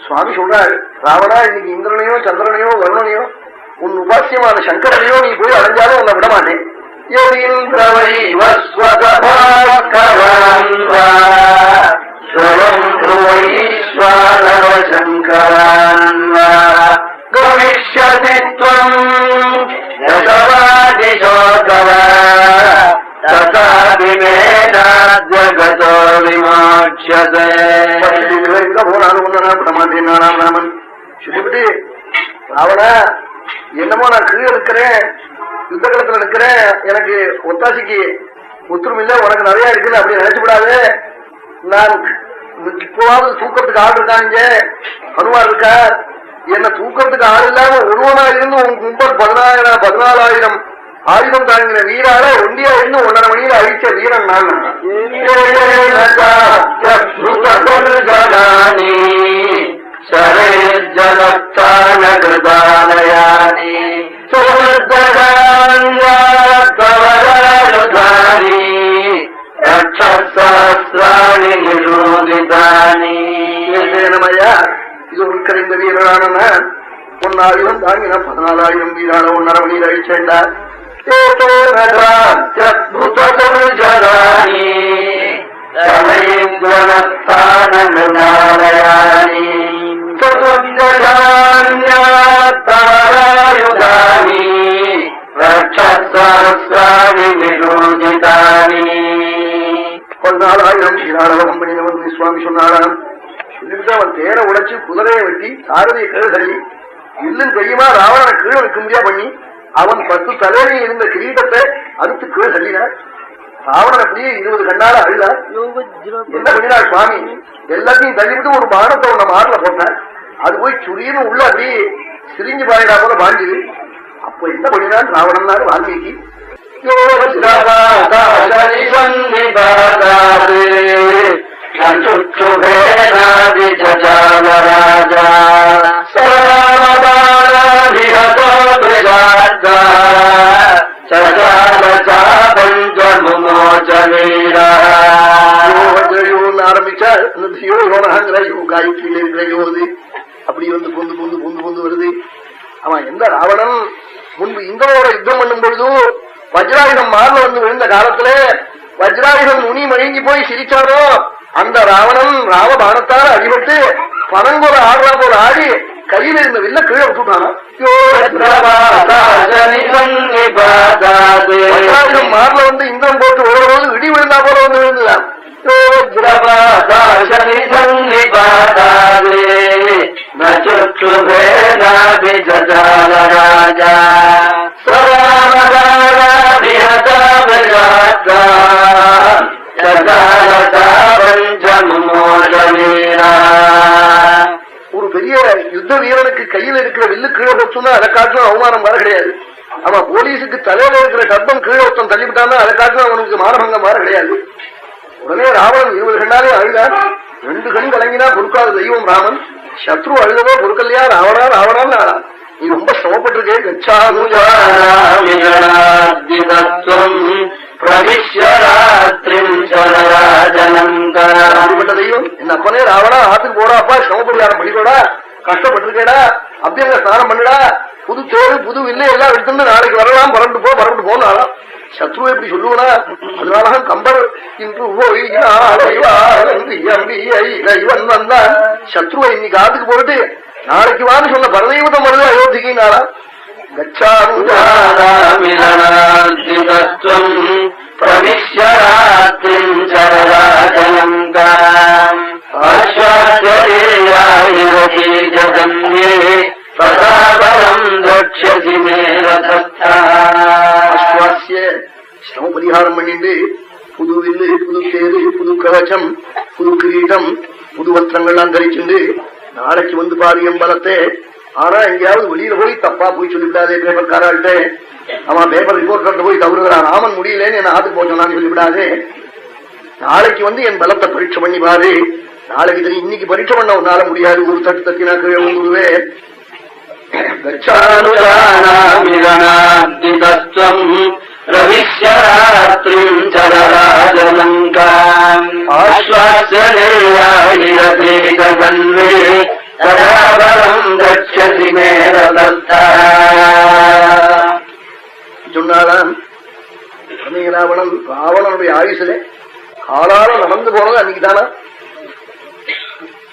சுவாமி சொல்றாரு, ராவணா இன்னைக்கு இந்திரனையோ சந்திரனையோ வருணனையோ உன் உபாசியமான சங்கரனையோ நீ போய் அடைஞ்சாலும் உன்னை விட மாட்டேன். ராமன் சொல்லிவிட்டு, ராவணா என்னமோ நான் கீழே இருக்கிறேன், யுத்த களத்துல இருக்கிறேன், எனக்கு ஒத்தாசிக்கு ஒத்துரும் இல்லை, உனக்கு நிறைய இருக்குது அப்படி நினைச்சு விடாது. நான் இப்போவாவது தூக்கத்துக்கு ஆள் இருக்காங்க, ஹனுமான் இருக்கா, என்ன தூக்கத்துக்கு ஆள் இல்லாம ஒருவனா இருந்து உன் கும்பல் 14,000 ஆயுதம் தாங்கின வீரால ஒண்டியா இருந்து 1.5 மணியில அழிச்ச வீரன் நான். இது உட்கரைந்த வீரரான பொன்னாயுதம் தாங்கின 14,000 வீரான 1.5 மணியில் அழிச்சேண்டா. சுவாமி சொன்னாராம். சொல்லிவிட்டு அவன் தேரை உடைச்சு குதிரையை வெட்டி சாரதியை கீழே தள்ளி இல்லும் கையுமா ராவணனை கீழே வைக்க முடியா பண்ணி அவன் 10 தலையில இருந்த கிரீடத்தை அறுத்து கீழே தள்ளினார். ராவணன் அப்படியே 20 கண்ணால அழுதார். என்ன பண்ணினார் சுவாமி, எல்லாத்தையும் தள்ளிவிட்டு ஒரு பானத்தை உன்ன மாறல போட்டார். அது போய் சுரின்னு உள்ள அப்படியே சிரிஞ்சு பாயிடா போல பாஞ்சுது. அப்ப என்ன பண்ணினார் ராவணன் வால்மீகி, ஆரம்பிச்சார். அப்படி வந்து பொந்து பொந்து பொந்து பொந்து வருது. அவன் எந்த ராவணன் முன்பு இந்திரனோட யுத்தம் பண்ணும் பொழுது வஜ்ராயுதம் மார்ல வந்து விழுந்த காலத்துல வஜ்ராயுதம் முனி மயங்கி போய் சிரிச்சாரோ அந்த ராவணன் ராவபானத்தால் அடிபட்டு பனங்கோல ஆடுறா போல ஆடி கையில இருந்த வில்ல கீழே விட்டுட்டானா. மார்ல வந்து இந்திரன் போட்டு ஓடும்போது இடி விழுந்தா போல வந்து விழுந்துதான். ஒரு பெரிய யுத்த வீரனுக்கு கையில் இருக்கிற வில்லு கீழே போச்சுன்னா அதை காட்டிலும் அவமானம் வர கிடையாது. அவன் போலீஸுக்கு தலையில இருக்கிற கர்ப்பம் கீழே ஒருத்தன் தள்ளிவிட்டான்னா அதை காட்டிலும் அவனுக்கு மானபங்கம் வர கிடையாது. உடனே ராவணன் 20 கண்ணாலே அழுதார். 2 கண் கலங்கினா பொறுக்காத தெய்வம் ராமன். சத்ரு அழுதவோ பொறுக்கலையா, ராவணா ராவணான்னு ஆளா நீ ரொம்ப சிரமப்பட்டிருக்கேன். தெய்வம் என் அப்பனே ராவணா, ஆத்துக்கு போடா, அப்பா சிரமப்படியாரம் பண்ணிக்கோடா, கஷ்டப்பட்டிருக்கேடா, அபியங்க ஸ்நானம் பண்ணுடா, புது தேர்வு புது வில்லை எல்லாம் எடுத்துட்டு நாளைக்கு வரலாம், பரண்டு போனாலாம். சத்ரு எப்படி சொல்லுவனா, அதனாலதான் கம்பர் இன்று இவன் வந்தான். சத்ருவை இன்னைக்கு ஆத்துக்கு போட்டு நாளைக்கு வான்னு சொன்ன பரதெய்வதம் வருது அயோத்திக்கினாரா. சிரம பரிகாரம் பண்ணிட்டு புது வில்லு புது தேரு புது கவச்சம் புது கிரீட்டம் புது வஸ்திரங்கள்லாம் தரிச்சுண்டு நாளைக்கு வந்து பாரியம் பலத்தை. ஆனா எங்கேயாவது வெளியில போய் தப்பா போய் சொல்லிவிடாதே பேப்பர் காராள்கிட்ட. அவன் பேப்பர் ரிப்போர்ட்டர் போய் தவறுகிறான், ராமன் முடியலன்னு என்ன ஆத்துக்கு போச்சோன்னு சொல்லிவிடாதே. நாளைக்கு வந்து என் பலத்தை பரீட்சை பண்ணி பாரு. நாளைக்கு தெரியும், இன்னைக்கு பரீட்சை பண்ண உன்னால முடியாது, ஒரு தட்டு தத்தினா கீழே விழுந்துருவே. சொன்னாலாம் ராவணனுடைய ஆயுசுல காலால நடந்து போனது அன்னைக்குதானா